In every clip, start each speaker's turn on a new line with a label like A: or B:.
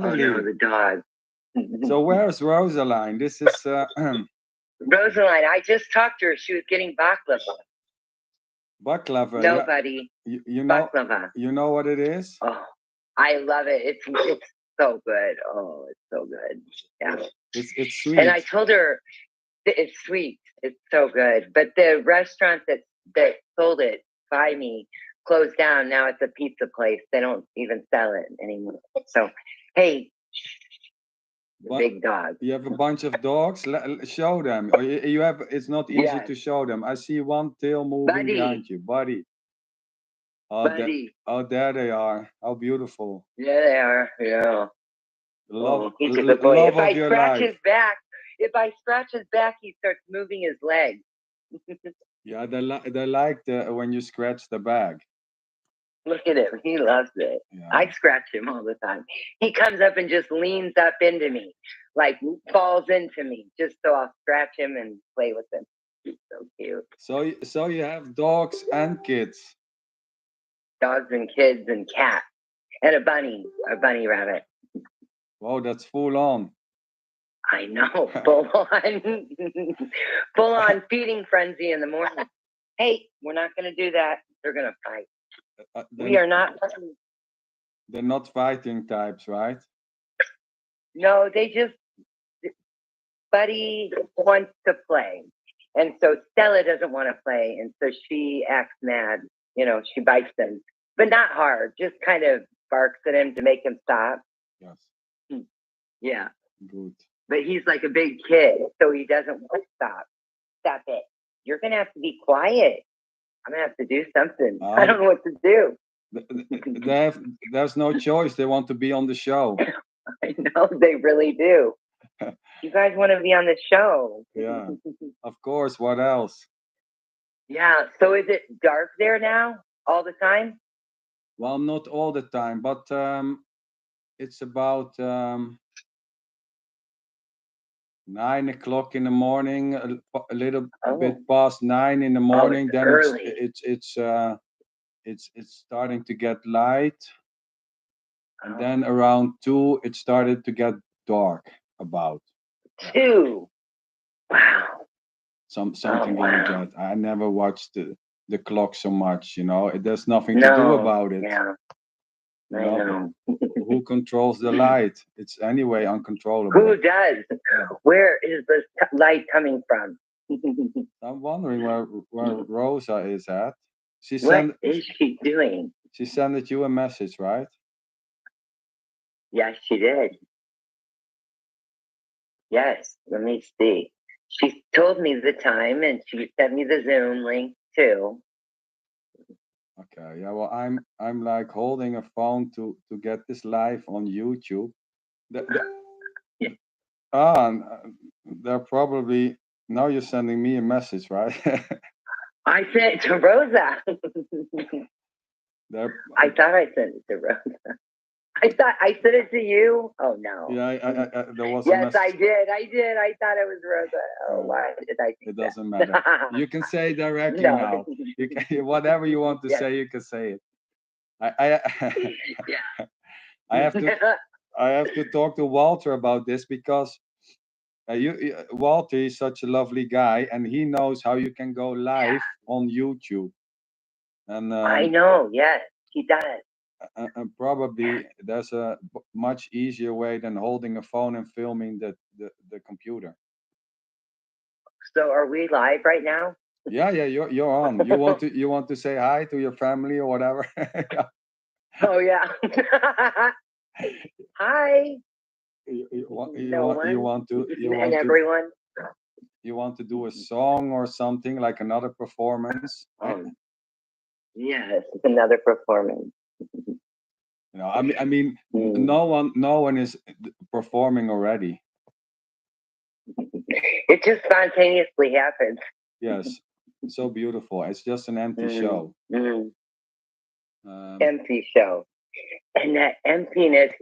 A: Oh no,
B: Natalie.
A: the dog.
B: So where's Rosaline? This is
A: Rosaline, I just talked to her. She was getting baklava.
B: baklava.
A: No,
B: Yeah,
A: buddy,
B: you know,
A: baklava.
B: you know what it is?
A: Oh, I love it. It's so good. Oh, it's so good. Yeah.
B: It's
A: And I
B: sweet.
A: told her it's sweet. It's so good. But the restaurant that sold it by me closed down. Now it's a pizza place. They don't even sell it anymore. So, hey, the
B: But
A: big dog.
B: you have a bunch of dogs. Show them. Or you have. It's not easy
A: Yes,
B: to show them. I see one tail moving
A: buddy,
B: behind you, buddy. Oh, that.
A: buddy.
B: Oh, there they are. How beautiful.
A: Yeah, they are. Yeah.
B: Love,
A: Oh, he's a good boy.
B: love of your life.
A: If I scratch his back, he starts moving his legs.
B: Yeah, they like the when you scratch the bag.
A: Look at him. He loves it.
B: Yeah.
A: I scratch him all the time. He comes up and just leans up into me, like falls into me, just so I'll scratch him and play with him. He's so cute.
B: So you have dogs and kids.
A: Dogs and kids and cats and a bunny rabbit.
B: Wow, that's full on.
A: I know, full on feeding frenzy in the morning. Hey, we're not going to do that. They're going to fight. We
B: Then
A: are not.
B: they're not fighting types, right?
A: No, they just Buddy wants to play. And so Stella doesn't want to play. And so she acts mad. She bites him, but not hard, just kind of barks at him to make him stop.
B: Yes.
A: Yeah.
B: Good.
A: But he's like a big kid. So he doesn't want to stop. Stop it. You're going to have to be quiet. I'm going to have to do something. I don't know what to do.
B: There's no choice. They want to be on the show.
A: I know they really do. You guys want to be on the show.
B: Yeah, of course. What else?
A: Yeah. So is it dark there now all the time?
B: Well, not all the time, but it's about 9 o'clock in the morning, a little bit
A: Oh,
B: past 9 in the
A: oh, it's
B: morning. Then
A: early.
B: it's starting to get light, and
A: Oh,
B: then around 2 it started to get dark. About yeah,
A: 2. Wow. Oh,
B: something like
A: wow.
B: that. I never watched the clock so much. There's nothing to do
A: No.
B: about it.
A: Yeah,
B: You
A: I
B: know,
A: know.
B: who controls the light? It's anyway
A: Who
B: uncontrollable.
A: does?
B: Yeah.
A: Where is the light coming from?
B: I'm wondering where Rosa is at. She
A: What
B: sent
A: is she doing?
B: she sent you a message, right?
A: Yes, she did. Yes, let me see. She told me the time and she sent me the Zoom link too.
B: Okay. Yeah. Well, I'm like holding a phone to get this live on YouTube. The,
A: Yeah.
B: and they're probably now you're sending me a message, right?
A: I sent it to Rosa.
B: they're
A: I thought I sent it to Rosa. I thought I sent it to you. Oh no.
B: yeah. There was a
A: Yes, I
B: message.
A: did. I did. I thought it was Rosa. Oh,
B: Yeah.
A: why did I
B: It
A: do
B: doesn't matter.
A: that?
B: You can say directly
A: No.
B: now. You can, whatever you want to
A: Yes.
B: say, you can say it. I
A: Yeah.
B: I have to I have to talk to Walter about this because Walter is such a lovely guy and he knows how you can go live on YouTube and
A: I know. Yes, he does.
B: and probably there's a much easier way than holding a phone and filming the computer.
A: So, are we live right now?
B: Yeah, you're on. You want to say hi to your family or whatever.
A: Oh yeah. Hi.
B: You want you
A: No
B: want you
A: one
B: want to you
A: and
B: want to
A: everyone.
B: you want to do a song or something like another performance.
A: Oh yes, it's another performance.
B: I mean,
A: Mm.
B: no one is performing already.
A: It just spontaneously happens.
B: Yes, so beautiful. It's just an empty
A: Mm.
B: show.
A: Mm.
B: Um,
A: Empty show, and that emptiness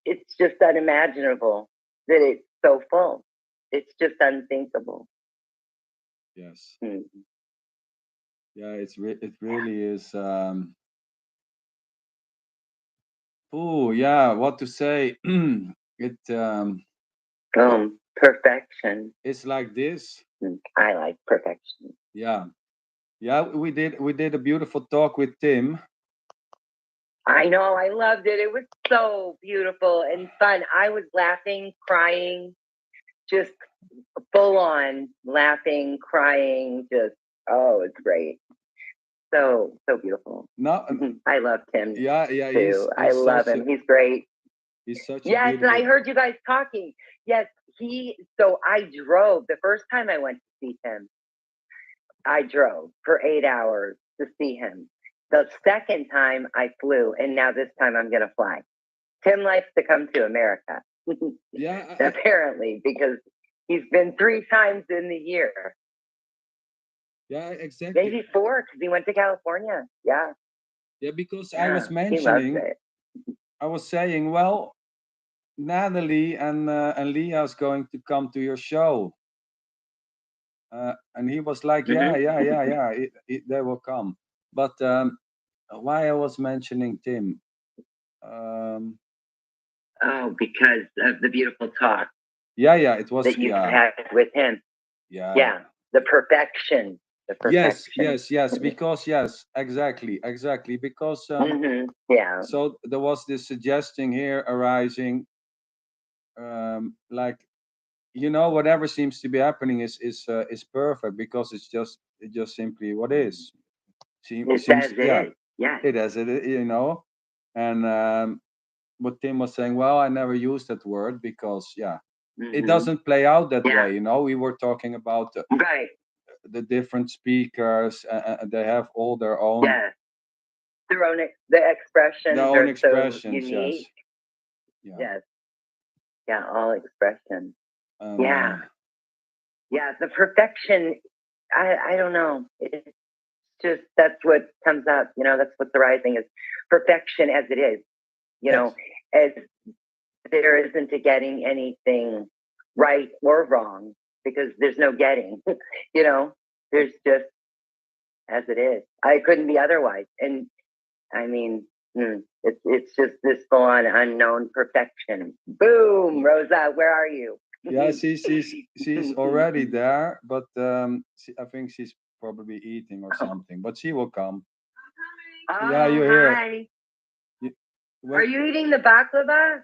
A: it's just unimaginable that it's so full. It's just unthinkable.
B: yes,
A: Mm.
B: yeah, it really is. Oh, yeah, what to say? It
A: Perfection.
B: it's like this.
A: I like perfection.
B: Yeah. Yeah, we did a beautiful talk with Tim.
A: I know. I loved it. It was so beautiful and fun. I was laughing, crying, just full on laughing, crying. Just, oh, it's great. So beautiful.
B: No,
A: I love Tim
B: yeah, yeah,
A: too. I
B: he's
A: love
B: such
A: him. He's great.
B: a
A: Yes, and I
B: beautiful.
A: heard you guys talking. Yes, so I drove the first time I went to see him. I drove for 8 hours to see him. The second time I flew, and now this time I'm going to fly. Tim likes to come to America,
B: Yeah,
A: apparently, because he's been 3 times in the year,
B: yeah, exactly.
A: maybe 4, because he went to California. Yeah,
B: Yeah, because
A: yeah, he loves it.
B: I was saying, well, Natalie and Leah's going to come to your show, and he was like,
A: Hmm.
B: yeah, they will come. But why I was mentioning Tim? Um,
A: Oh, because of the beautiful talk
B: yeah, it was,
A: that you had with him.
B: yeah.
A: Yeah, the perfection, the
B: Yes,
A: perfection.
B: because yes, exactly, because
A: Yeah.
B: so there was this suggestion here arising, like, whatever seems to be happening is perfect because it just simply what is.
A: It's
B: Seems,
A: as it
B: yeah,
A: is. Yes.
B: it is it. And what Tim was saying, well, I never used that word because, yeah, it
A: Hmm.
B: doesn't play out that
A: Yeah.
B: way. We were talking about
A: Right.
B: the different speakers. They have all their own
A: Yes. The expressions are so
B: expressions. Yes,
A: unique.
B: yeah.
A: Yes. Yeah. All expressions.
B: And
A: Yeah. Yeah. The perfection. I don't know. It's just, that's what comes up. That's what's arising is perfection as it is.
B: yes,
A: As there isn't a getting anything right or wrong because there's no getting. you know, there's just as it is. I couldn't be otherwise. And I mean, it's just this full on unknown perfection. Boom, Rosa, where are you?
B: yeah. She's already there, but I think she's probably eating or something. But she will come. Yeah,
A: Oh,
B: you hear.
A: hi.
B: You,
A: Are
B: when,
A: you eating the baklava?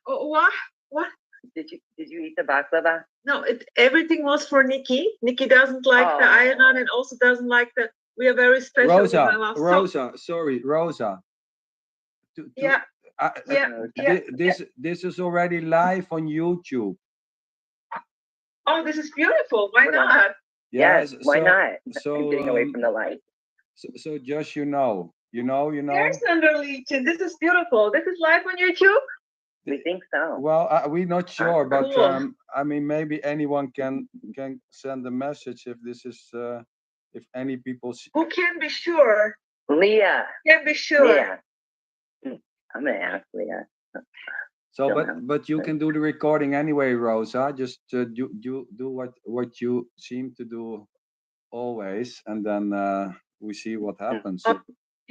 C: What? What?
A: Did you eat the baklava?
C: No, everything was for Nikki. Nikki doesn't like the ayran and also doesn't like the. We are very special with my mom.
B: Rosa.
C: Yeah, yeah, yeah.
B: This is already live on YouTube.
C: Oh, this is beautiful. Why not?
A: Yes, why not?
B: So
A: I'm getting away from the light.
B: so just you know.
C: There's Sander Legion. This is beautiful. This is live on YouTube.
A: We think so.
B: Well, we're not sure, but
C: Cool.
B: I mean, maybe anyone can send a message if this is if any people.
C: Who can be sure?
A: Leah.
C: Can be sure.
A: Leah. I'm gonna ask Leah.
B: So,
A: Don't know.
B: but you can do the recording anyway, Rosa. Just do what you seem to do always, and then we see what happens.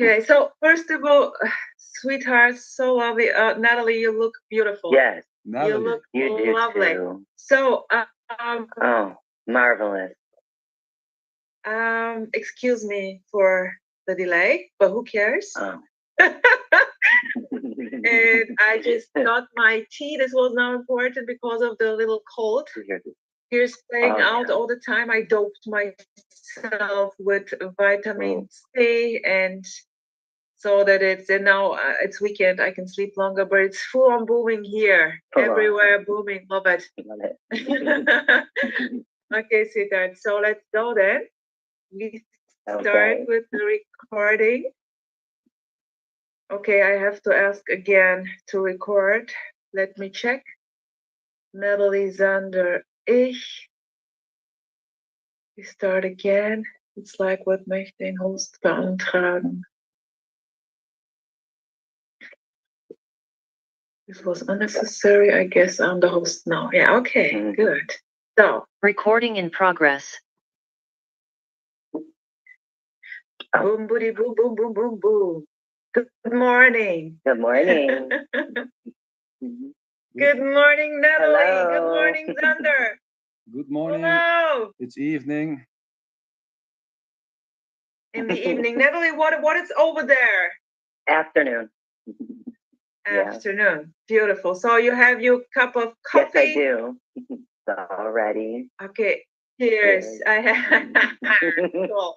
C: Okay, so first of all, sweetheart, so lovely. Natalie, you look beautiful.
A: Yes,
B: Natalie,
C: You look
A: do
C: lovely.
A: too.
C: So,
A: Oh, marvelous.
C: excuse me for the delay, but who cares?
A: Oh.
C: And I just got my tea. This was now important because of the little cold. Here's playing out all the time. I doped myself with vitamin C, and so that and now it's weekend. I can sleep longer, but it's full on booming here. Everywhere booming. Love it. Okay, sweetheart. So let's go then. We start with the recording. Okay, I have to ask again to record. Let me check. Natalie Sander, ich. We start again. It's like, what möchte den Host beantragen? This was unnecessary. I guess I'm the host now. Yeah, okay, good. So,
D: recording in progress.
C: Boom, boom, boom, boom, boom, boom, boom. Good morning.
A: Good morning. Mhm.
C: Good morning, Natalie. Good
A: Hello.
C: morning, Sander.
B: Good morning.
C: Hello.
B: It's evening.
C: In the evening, Natalie, what is over there?
A: Afternoon. Yeah.
C: Afternoon. Beautiful. So you have your cup of
A: Yes,
C: coffee?
A: I do. Already.
C: Okay. Cheers.
A: Cheers.
C: I have cool.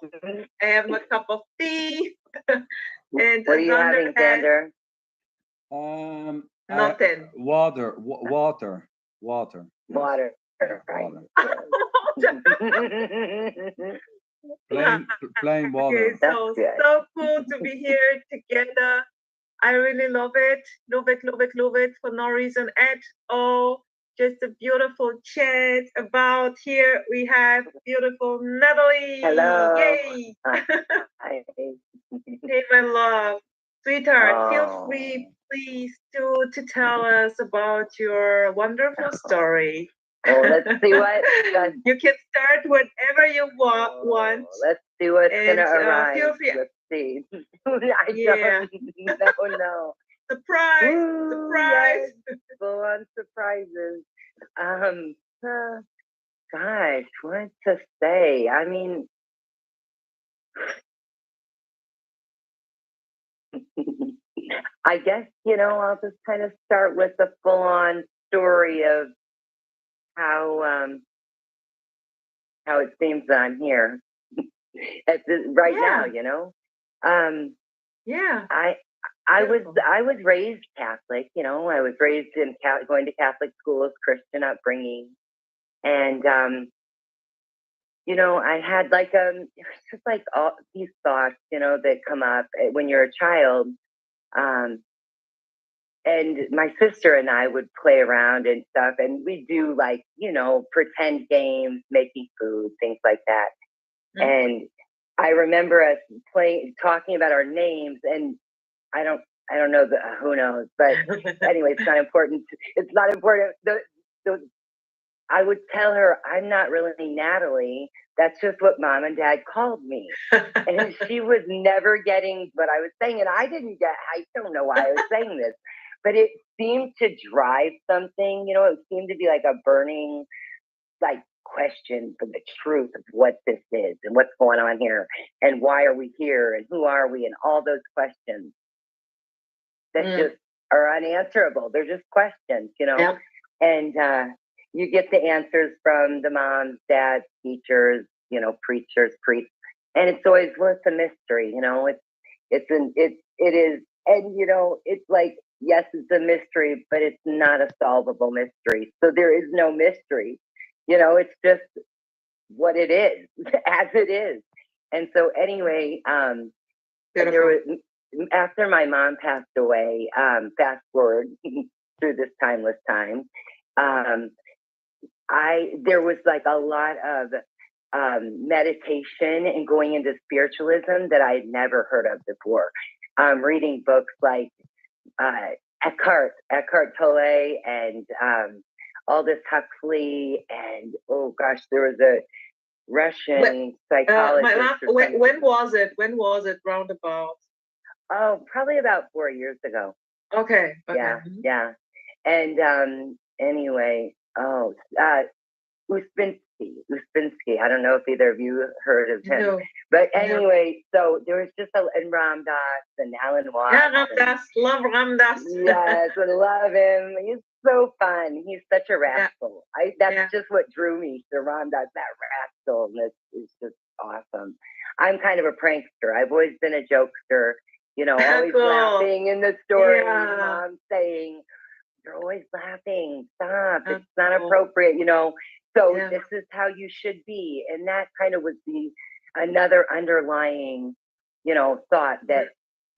C: I have my cup of tea. And
A: What are you
C: Sander
A: having,
C: has
A: Sander?
C: nothing.
B: Water. Water.
A: Water. Right.
B: Plain
C: Okay,
B: water.
C: so
A: That's good.
C: so cool to be here together. I really love it. Love it, love it, love it for no reason at all. Just a beautiful chat about here. We have beautiful Natalie.
A: Hello.
C: Yay.
A: Hi.
C: Hey, my love. Sweetheart, feel
A: Oh.
C: free, please, to tell us about your wonderful story.
A: Oh, let's see what.
C: You can start whenever you want.
A: Let's see what's
C: And,
A: gonna arise.
C: feel free-
A: Let's see. I
C: Yeah.
A: don't know.
C: Surprise!
A: Ooh,
C: Surprise!
A: yes, full on surprises. Gosh, what to say? I mean, I guess, I'll just kind of start with the full on story of how it seems that I'm here right now.
C: Yeah.
A: I was raised Catholic. I was raised in going to Catholic schools, Christian upbringing, and I had it's just like all these thoughts, that come up when you're a child. And my sister and I would play around and stuff, and we do pretend games, making food, things like that.
C: Mm.
A: And I remember us talking about our names, and I don't know who knows, but anyway, it's not important. It's not important. I would tell her, I'm not really Natalie. That's just what mom and dad called me. And she was never getting what I was saying. And I don't know why I was saying this, but it seemed to drive something, it seemed to be like a burning, question for the truth of what this is and what's going on here and why are we here and who are we and all those questions that just are unanswerable. They're just questions,
C: Yep.
A: and you get the answers from the moms, dads, teachers, preachers, priests, and it's always worth a mystery. It is, and it's like, yes, it's a mystery, but it's not a solvable mystery. So there is no mystery. It's just what it is, as it is. And so anyway, after my mom passed away, fast forward through this timeless time, there was a lot of meditation and going into spiritualism that I had never heard of before. Reading books like Eckhart Tolle and Aldous Huxley, and oh gosh, there was a Russian psychologist.
C: When was it? When was it? Roundabout.
A: Oh, probably about 4 years ago.
C: Okay.
A: Yeah. And anyway, Uspensky. I don't know if either of you heard of him.
C: No.
A: But anyway, so there was just and Ram Dass and Alan Watts.
C: Yeah, Ram Dass. Love Ram Dass.
A: Yes, I love him. He's so fun. He's such a rascal. That's just what drew me to Ram Dass, that rascalness is just awesome. I'm kind of a prankster. I've always been a jokester, always laughing in the story. Mom saying, you're always laughing. Stop. It's not appropriate, So this is how you should be. And that kind of was another underlying, thought that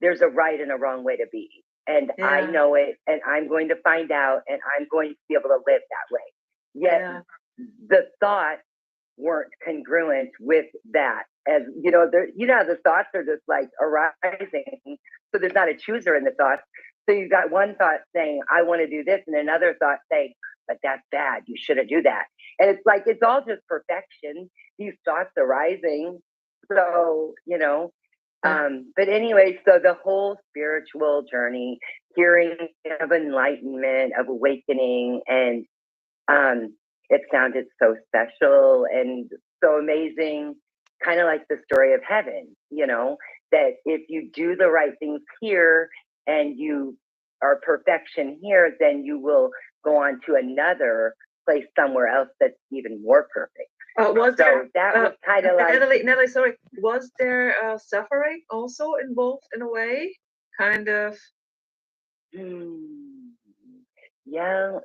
A: there's a right and a wrong way to be. And I know it, and I'm going to find out, and I'm going to be able to live that way. Yet the thoughts weren't congruent with that. As the thoughts are just arising. So there's not a chooser in the thoughts. So you've got one thought saying, I want to do this, and another thought saying, but that's bad. You shouldn't do that. And it's it's all just perfection. These thoughts arising. So, But anyway, so the whole spiritual journey, hearing of enlightenment, of awakening, and it sounded so special and so amazing, kind of like the story of heaven, that if you do the right things here and you are perfection here, then you will go on to another place somewhere else that's even more perfect.
C: Was there,
A: that was kind of like
C: Natalie, sorry, was there suffering also involved in a way? Kind of.
A: Yeah,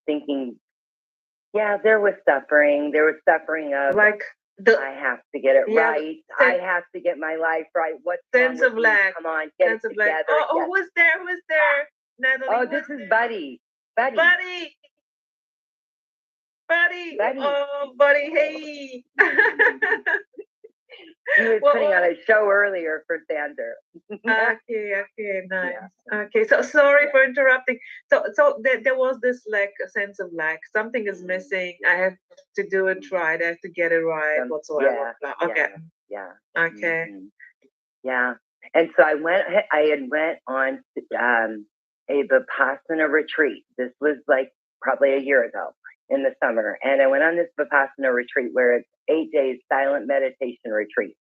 A: thinking, yeah, there was suffering. There was suffering of
C: like
A: I have to get it right. I have to get my life right. What
C: sense of lack?
A: Come on, get it together.
C: Oh, was there, Natalie?
A: Oh, this is Buddy. Buddy.
C: Oh, Buddy, hey.
A: He was putting on a show earlier for Sander.
C: Okay, nice. Yeah. Okay, so sorry for interrupting. So there was this a sense of lack. Something is missing. I have to do it right. I have to get it right. Whatsoever. Okay.
A: Yeah.
C: Okay.
A: Yeah. And so I had went on a Vipassana retreat. This was like probably a year ago in the summer. And I went on this Vipassana retreat where it's 8 days silent meditation retreat.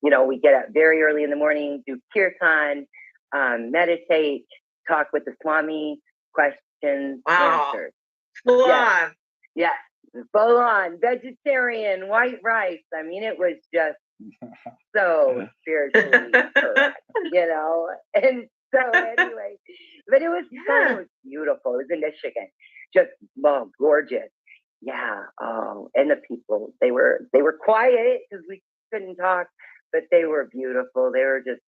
A: We get up very early in the morning, do kirtan, meditate, talk with the Swami, questions, answers.
C: Full on.
A: Yeah, full on. Vegetarian, white rice. I mean, it was just so spiritually correct, And so anyway, but it was so beautiful. It was in Michigan. Just gorgeous. Yeah. Oh, and the people, they were quiet because we couldn't talk, but they were beautiful. They were just,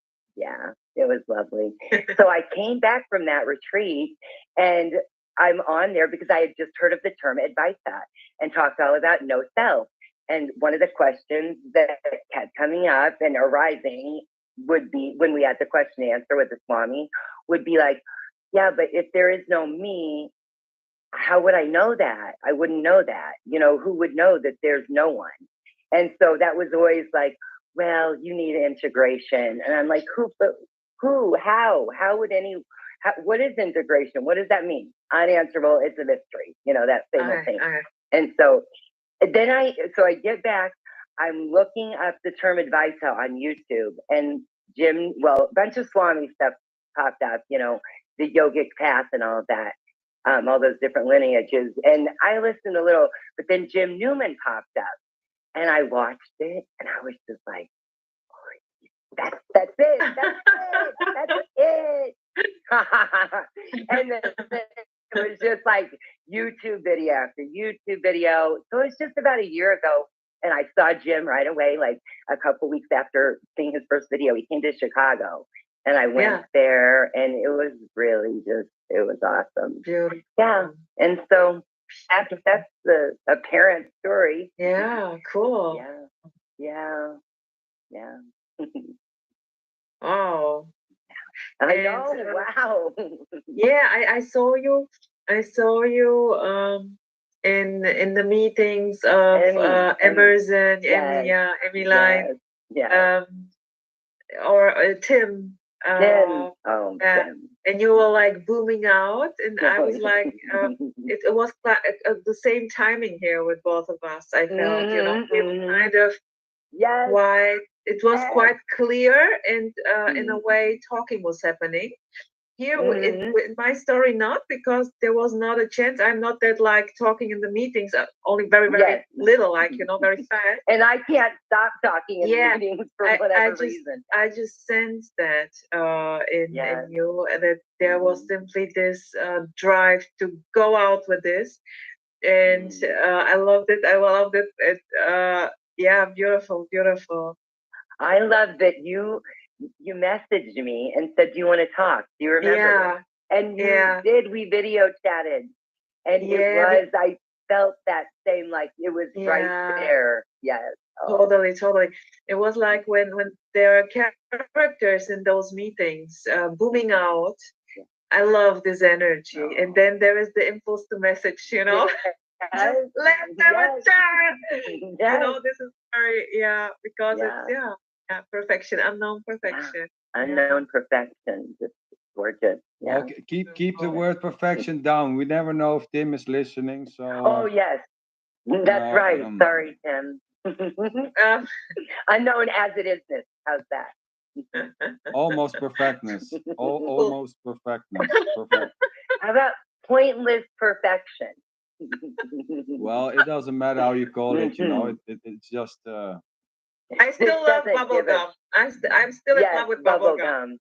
A: it was lovely. So I came back from that retreat and I'm on there because I had just heard of the term Advaita and talked all about no self. And one of the questions that kept coming up and arising would be when we had the question and answer with the Swami would be like, yeah, but if there is no me, how would I know that? I wouldn't know that. Who would know that there's no one? And so that was always like, well, you need integration. And I'm like, who, how would what is integration? What does that mean? Unanswerable. It's a mystery, that famous thing. And so then I get back, I'm looking up the term Advaita on YouTube and a bunch of Swami stuff popped up, the yogic path and all of that. All those different lineages. And I listened a little, but then Jim Newman popped up and I watched it and I was just like, oh, that's it. That's it. And then it was just like YouTube video after YouTube video. So it was just about a year ago. And I saw Jim right away, like a couple weeks after seeing his first video, he came to Chicago. And I went there and it was really it was awesome.
C: Beautiful.
A: Yeah. And so that's the apparent story.
C: Yeah, cool.
A: Yeah.
C: Oh.
A: I know. Wow.
C: Yeah, I saw you in the meetings of Emerson, Emmy Line. Or Tim.
A: Tim.
C: Tim. And you were like booming out, and I was like, it was the same timing here with both of us. I felt, we were kind of quite. It was quite clear, and in a way, talking was happening. Here, with my story, not because there was not a chance. I'm not that like talking in the meetings, only very, very little, like, very fast.
A: And I can't stop talking in meetings for whatever reason.
C: I just sensed that in you, that there was simply this drive to go out with this. And I loved it. I loved it. Beautiful, beautiful.
A: I love that you messaged me and said, do you want to talk? Do you remember? And you did. We video chatted. And I felt that same, like it was right there. Yes.
C: Oh. Totally. It was like when there are characters in those meetings booming out. I love this energy. Oh. And then there is the impulse to message, Just let them return. This is very, because it's, Yeah, perfection, unknown perfection.
A: Unknown perfection, just gorgeous. Yeah.
B: Well, keep the word perfection down. We never know if Tim is listening. So.
A: Oh yes, that's right. Sorry, Tim. Unknown as it is. This. How's that?
B: Almost perfectness. Almost perfectness. Perfect.
A: How about pointless perfection?
B: Well, it doesn't matter how you call it. You know, it's just.
C: I still love bubble gum. I'm still in love with bubble gum.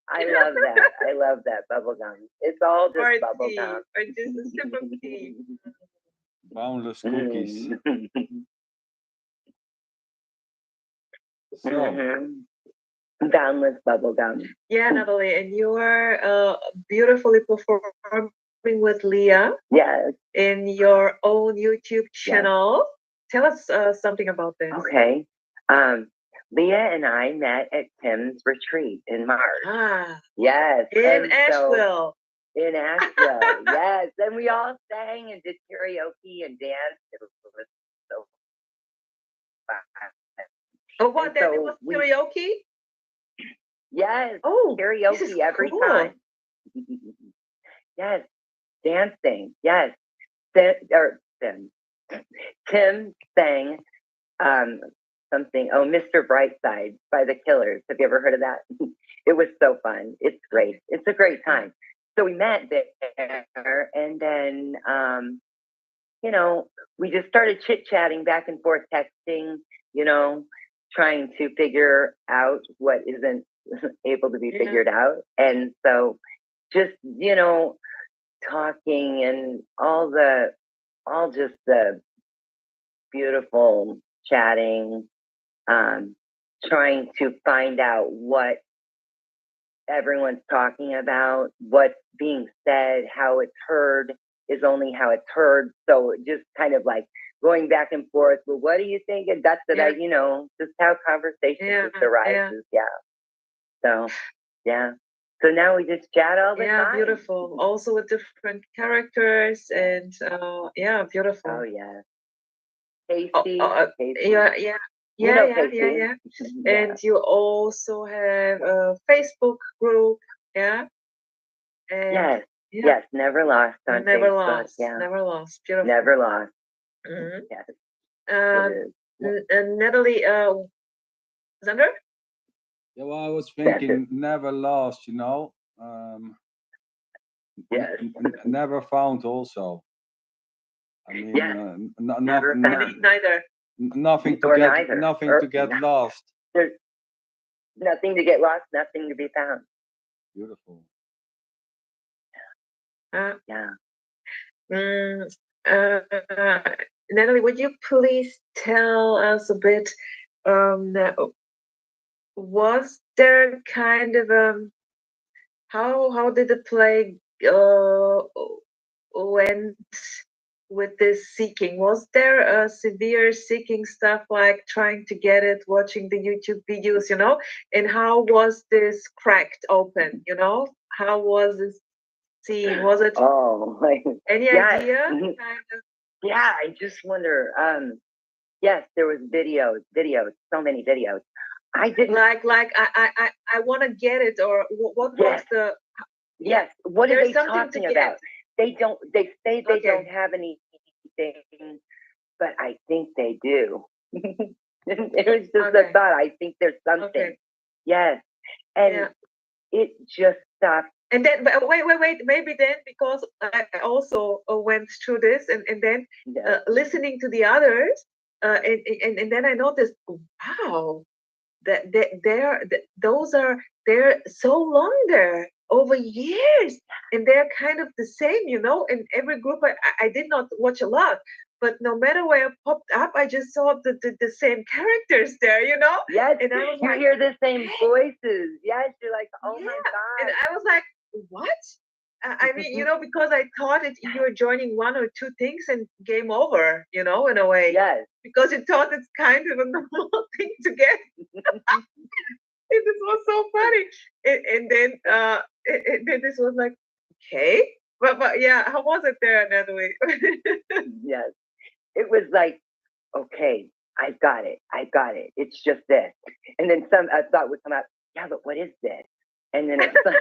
A: I love that. I love that bubble gum. It's all just bubble gum.
C: Or just a sip of tea.
B: Boundless cookies. So.
A: Boundless bubble gum.
C: Yeah, Natalie, and you are beautifully performing with Leah.
A: Yes.
C: In your own YouTube channel. Yes. Tell us something about this.
A: Okay. Leah and I met at Tim's retreat in March. Yes.
C: In Asheville.
A: In Asheville, yes. And we all sang and did karaoke and danced. It was so fun.
C: Oh, what? That it was karaoke?
A: Yes.
C: Oh,
A: karaoke every time. Yes. Dancing. Yes. Tim sang something. Oh, Mr. Brightside by the Killers. Have you ever heard of that? It was so fun. It's great. It's a great time. So we met there, and then you know, we just started chit-chatting back and forth, texting, you know, trying to figure out what isn't able to be figured out. And so just, you know, talking and all just the beautiful chatting, trying to find out what everyone's talking about, what's being said, how it's heard is only how it's heard. So just kind of like going back and forth. Well, what do you think? And that's you know, just how conversation just arises. Yeah. So, yeah. So now we just chat all the time.
C: Yeah, beautiful. Also with different characters and yeah, beautiful.
A: Oh yeah. Casey. Casey.
C: Yeah. Yeah. And you also have a Facebook group, yeah? And
A: yes, never lost on
C: never
A: Facebook.
C: Lost.
A: Yeah.
C: Never lost. Beautiful.
A: Never lost.
C: Yes. Natalie Sander?
B: Yeah, well, I was thinking never lost, you know.
A: Yes.
B: Never found also. I mean,
C: neither.
B: Nothing to get lost.
A: There's nothing to get lost, nothing to be found.
B: Beautiful.
A: Yeah.
C: Natalie, would you please tell us a bit? Was there kind of how did the play went with this seeking? Was there a severe seeking stuff like trying to get it, watching the YouTube videos, you know? And how was this cracked open, you know? How was it seen? Was it any idea? Kind of?
A: Yeah, I just wonder. Yes, there was videos, so many videos. I didn't
C: like I want to get it, or what was the
A: what are they talking about? They say they don't have anything, but I think they do. It was just a thought. I think there's something. Yes. And it just stopped.
C: And then wait, maybe then, because I also went through this and then listening to the others and then I noticed, wow, that they're so long there over years, and they're kind of the same, you know. In every group I did not watch a lot, but no matter where I popped up, I just saw the same characters there, you know.
A: Yes, and I was you hear the same voices. Yes, you're like, oh my god.
C: And I was like, what? I mean, you know, because I thought you were joining one or two things and game over, you know, in a way.
A: Yes.
C: Because you thought it's kind of a normal thing to get. This was so funny. And then this was like, okay. But yeah, how was it there, Natalie?
A: Yes. It was like, okay, I've got it. I've got it. It's just this. And then some a thought would come out, yeah, but what is this? And then it's like,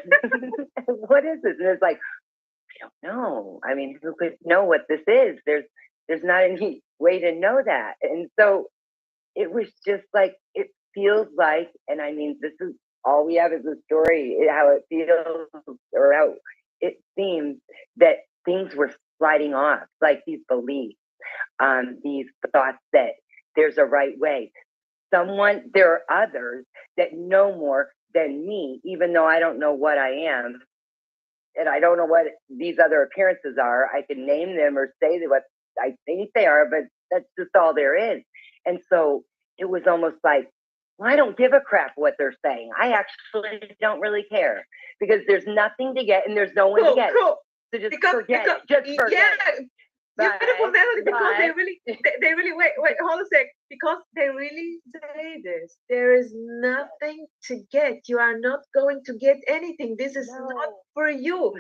A: what is this? And it's like, I don't know. I mean, who could know what this is? There's not any way to know that. And so it was just like, it feels like, and I mean, this is all we have is the story, how it feels or how it seems that things were sliding off, like these beliefs, these thoughts that there's a right way. There are others that know more than me, even though I don't know what I am. And I don't know what these other appearances are. I can name them or say what I think they are, but that's just all there is. And so it was almost like, well, I don't give a crap what they're saying. I actually don't really care because there's nothing to get and there's no one to get.
C: Cool.
A: So just forget it. Just forget it.
C: Beautiful melody, because they really wait, hold a sec, because they really say this. There is nothing to get. You are not going to get anything. This is not for you.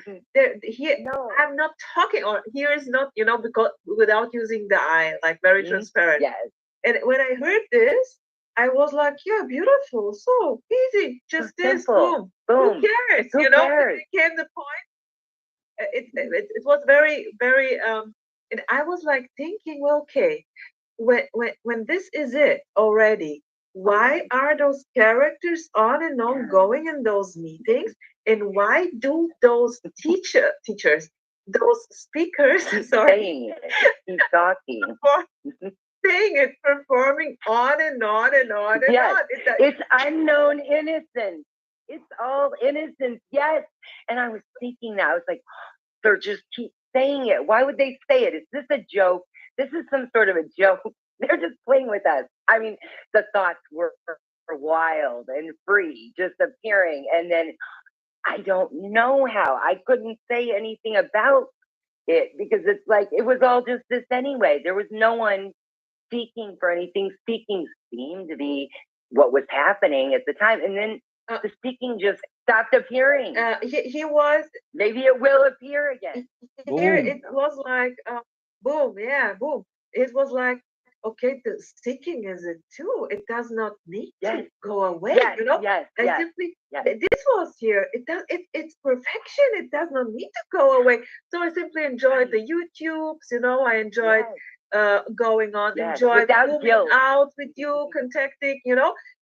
C: Here, I'm not talking, or here is not, because without using the I, like very transparent.
A: Yes.
C: And when I heard this, I was like, yeah, beautiful, so easy, just this, boom. Who cares?
A: Who cares?
C: It came the point. It was very, very and I was like thinking, well, okay, when this is it already, why are those characters on and on going in those meetings, and why do those teachers, those speakers,
A: saying it, keep talking,
C: saying it, performing on and on and on and on?
A: It's unknown innocence. It's all innocence, yes. And I was thinking that I was like, they're just keep saying it. Why would they say it? Is this a joke? This is some sort of a joke. They're just playing with us. I mean, the thoughts were wild and free, just appearing. And then I don't know how. I couldn't say anything about it because it's like, it was all just this anyway. There was no one speaking for anything. Speaking seemed to be what was happening at the time. And then the speaking just stopped appearing.
C: He was.
A: Maybe it will appear again.
C: Here it was like, boom, yeah, boom. It was like, okay, the speaking is it too. It does not need to go away.
A: Yes,
C: Simply, this was here. It's perfection. It does not need to go away. So I simply enjoyed the YouTubes. I enjoyed going on, enjoyed moving out with you, contacting,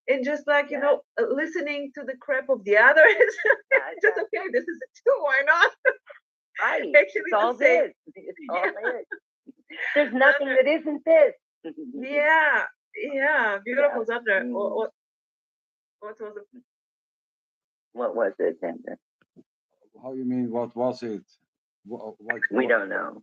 C: and just like listening to the crap of the others. Just okay, this is it too. Why not?
A: Right.
C: Actually,
A: it's all this. It's all this. There's nothing that isn't this.
C: Yeah, beautiful, Sander. What was it?
A: What was it, Sander?
B: How you mean? What was it?
A: We don't know.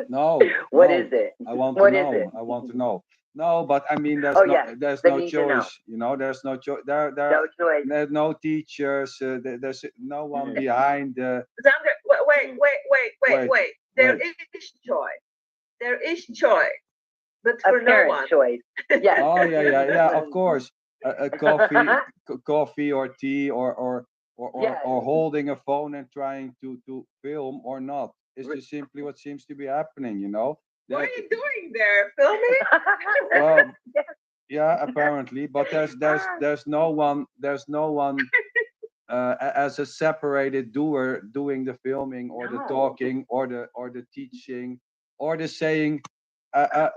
B: No.
A: What is it?
B: I want to know. I want to know. No, but I mean, there's no choice. There's no choice.
A: No choice.
B: There's no teachers. There's no one behind.
C: Sander, wait. There is choice. There is choice, but for no one.
A: Choice. Yes.
B: Oh yeah. Of course, a coffee or tea or holding a phone and trying to film or not. It's just simply what seems to be happening.
C: What are you doing there? Filming?
B: Well, yeah, apparently, but there's no one as a separated doer doing the filming or the talking or the teaching or the saying.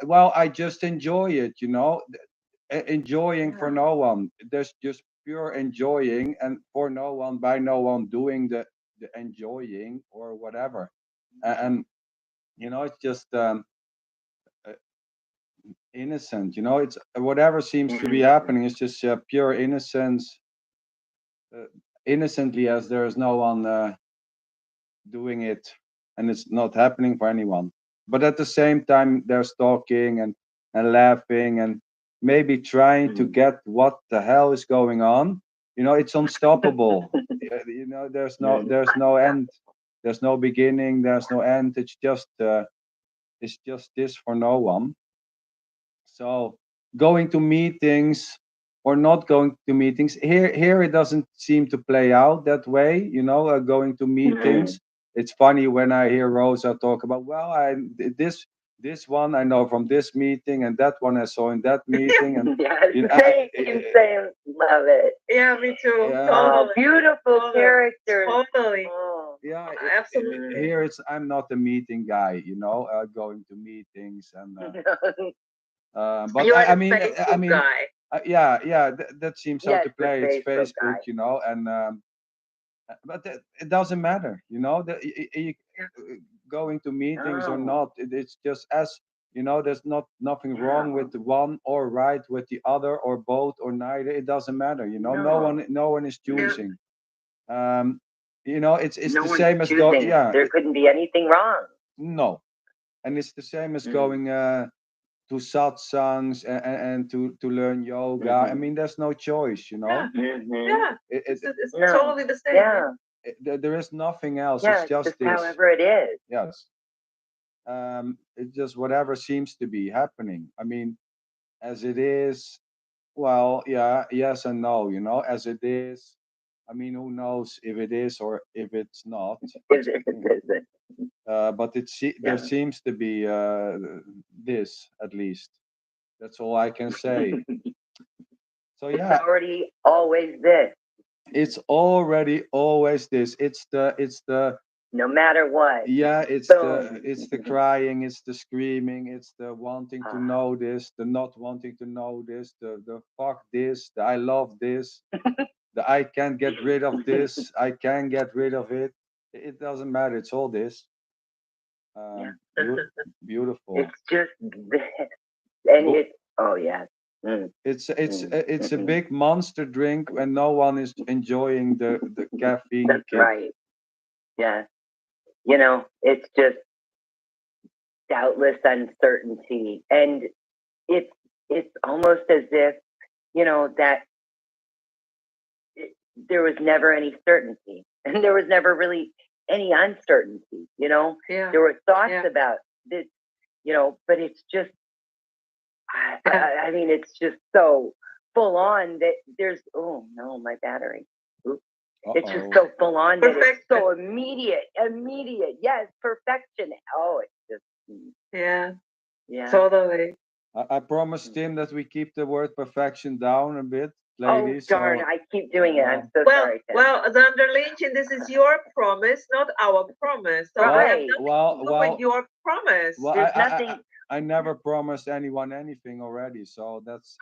B: Well, I just enjoy it, enjoying for no one. There's just pure enjoying and for no one by no one doing the enjoying or whatever, and it's just innocent. It's whatever seems to be happening is just pure innocence, innocently, as there is no one doing it and it's not happening for anyone. But at the same time, there's talking and laughing and maybe trying to get what the hell is going on. It's unstoppable. There's no end. There's no beginning. There's no end. It's just this for no one. So going to meetings or not going to meetings here it doesn't seem to play out that way. Going to meetings. It's funny when I hear Rosa talk about, well, this one I know from this meeting, and that one I saw in that meeting, and
A: Yes,
B: you know,
A: same. Love it.
C: Yeah, me too.
B: Yeah.
A: Oh,
C: Totally.
A: beautiful
C: Totally.
A: characters.
C: Totally.
A: Oh,
B: yeah,
C: Absolutely.
B: here it's I'm not a meeting guy, going to meetings and but
C: You're
B: I
C: the
B: mean
C: Facebook guy.
B: yeah, that seems how
A: yes,
B: to
A: the
B: play. It's
A: Facebook
B: Facebook,
A: guy.
B: and but it doesn't matter,
C: Yeah.
B: going to meetings or
A: No.
B: not. It's just as there's nothing wrong with the one or right with the other or both or neither. It doesn't matter. No
A: No.
B: one is choosing. Um, it's
A: No
B: the
A: one's
B: same as
A: choosing. There couldn't be anything wrong.
B: no, and it's the same as
A: Mm.
B: going to satsangs and to learn yoga. I
A: Mhm.
B: mean, there's no choice.
C: Yeah.
A: Mhm.
C: Yeah.
B: It, it,
C: It's
A: No.
C: totally the same.
A: Yeah.
B: there is nothing else.
A: Yeah.
B: It's
A: It's
B: just
A: just
B: this.
A: however it is.
B: Yes. It's just whatever seems to be happening. I mean, as it is, well, yeah, yes and no, as it is. I mean, who knows if it is or if it's not.
A: Is it? Is it?
B: But there
A: Yeah.
B: seems to be this, at least. That's all I can say. So
A: It's
B: yeah,
A: already always this,
B: it's already always this. It's the
A: no matter what.
B: yeah,
A: Boom.
B: it's the crying, it's the screaming, it's the wanting to
A: Ah.
B: know this, the not wanting to know this, the fuck this, the I love this, the I can't get rid of this, I can get rid of it. It doesn't matter. It's all this.
A: Yeah.
B: Beautiful.
A: It's just this, and
B: But
A: it's oh yeah. Mm,
B: it's a
A: mm.
B: big monster drink when no one is enjoying the caffeine
A: That's
B: kick.
A: right. Yeah. It's just doubtless uncertainty, and it's it's almost as if that there was never any certainty, and there was never really any uncertainty.
C: Yeah.
A: There were thoughts
C: Yeah.
A: about this, but it's just
C: Yeah.
A: I mean, it's just so full on that there's oh no, my battery. Oops. It's just
B: Uh-oh.
A: so full on that it's
C: Perfect.
A: so immediate. Yes, perfection. Oh, it's just
C: Yeah.
A: yeah.
C: Totally.
B: I promised him that we keep the word perfection down a bit,
A: Oh
B: ladies.
A: darn!
B: So
A: I keep doing it. I'm so
C: Well,
A: sorry. Tim.
C: well, Sander Lynchen, this is your promise, not our promise. So I have
A: Right.
C: nothing
B: well,
C: to do with your promise.
B: well,
A: There's nothing.
B: I never promised anyone anything already, so that's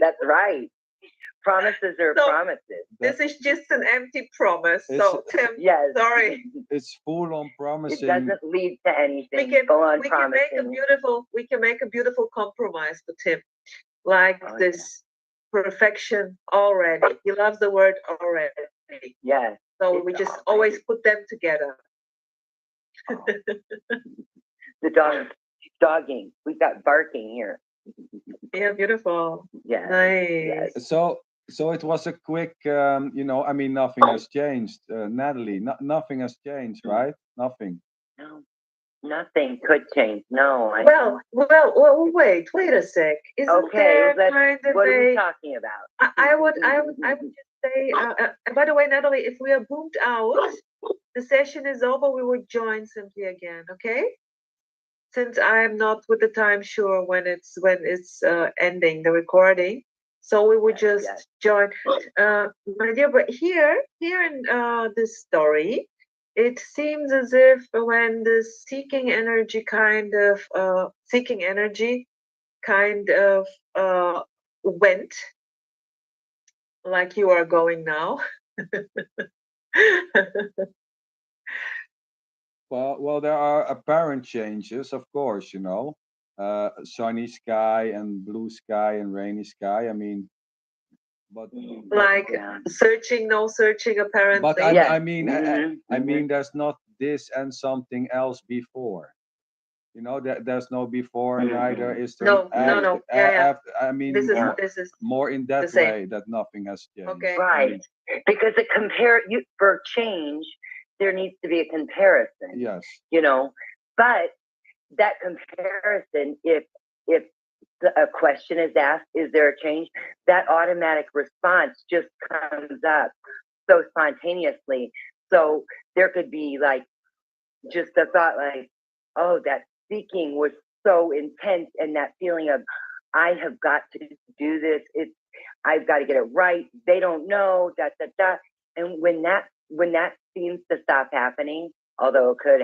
A: That's right. Promises are
C: So-
A: promises.
C: This is just an empty promise.
B: It's-
C: So Tim,
A: Yes.
C: sorry.
B: it's full on
A: It
B: promising.
A: doesn't lead to anything.
C: We can
A: Full on
C: we can make a
A: promising.
C: beautiful compromise for Tim. Like
A: Oh,
C: this perfection already. He loves the word already.
A: Yes.
C: So
A: It's
C: we just
A: already.
C: always put them together.
A: Oh. The dog dogging. We've got barking here.
C: Yeah, beautiful.
A: Yes.
C: Nice.
A: Yes.
B: So it was a quick, I mean, nothing has changed, Natalie. Nothing has changed, right? Nothing.
A: No. Nothing could change. No.
C: Well, wait a sec. Isn't
A: Okay.
C: there
A: Let's,
C: kind of
A: what are we
C: a?
A: talking about?
C: I would just say. And by the way, Natalie, if we are boomed out, the session is over. We will join simply again. Okay? Since I'm not with the time sure when it's ending the recording, so we would
A: Yes,
C: just
A: yes.
C: join. My dear, but here in this story, it seems as if when the seeking energy went like you are going now.
B: Well, there are apparent changes, of course, sunny sky and blue sky and rainy sky. I mean, but
C: Like
A: Yeah.
C: searching, no searching, apparently.
B: but
A: Yes.
B: I mean,
A: Mhm,
B: I
A: mhm.
B: mean, there's not this and something else before. There's no before,
A: Mhm.
B: neither is there
C: No,
B: after.
C: no. Yeah.
B: I mean,
A: Yeah.
C: This is
B: more in that
C: same.
B: way that nothing has changed.
C: Okay.
B: I
A: Right.
B: mean,
A: Because for change, there needs to be a comparison.
B: yes.
A: But that comparison, if a question is asked, is there a change? That automatic response just comes up so spontaneously. So there could be like just a thought like, oh, that seeking was so intense, and that feeling of, I have got to do this. I've got to get it right. They don't know, da, da, da. And when that seems to stop happening, although it could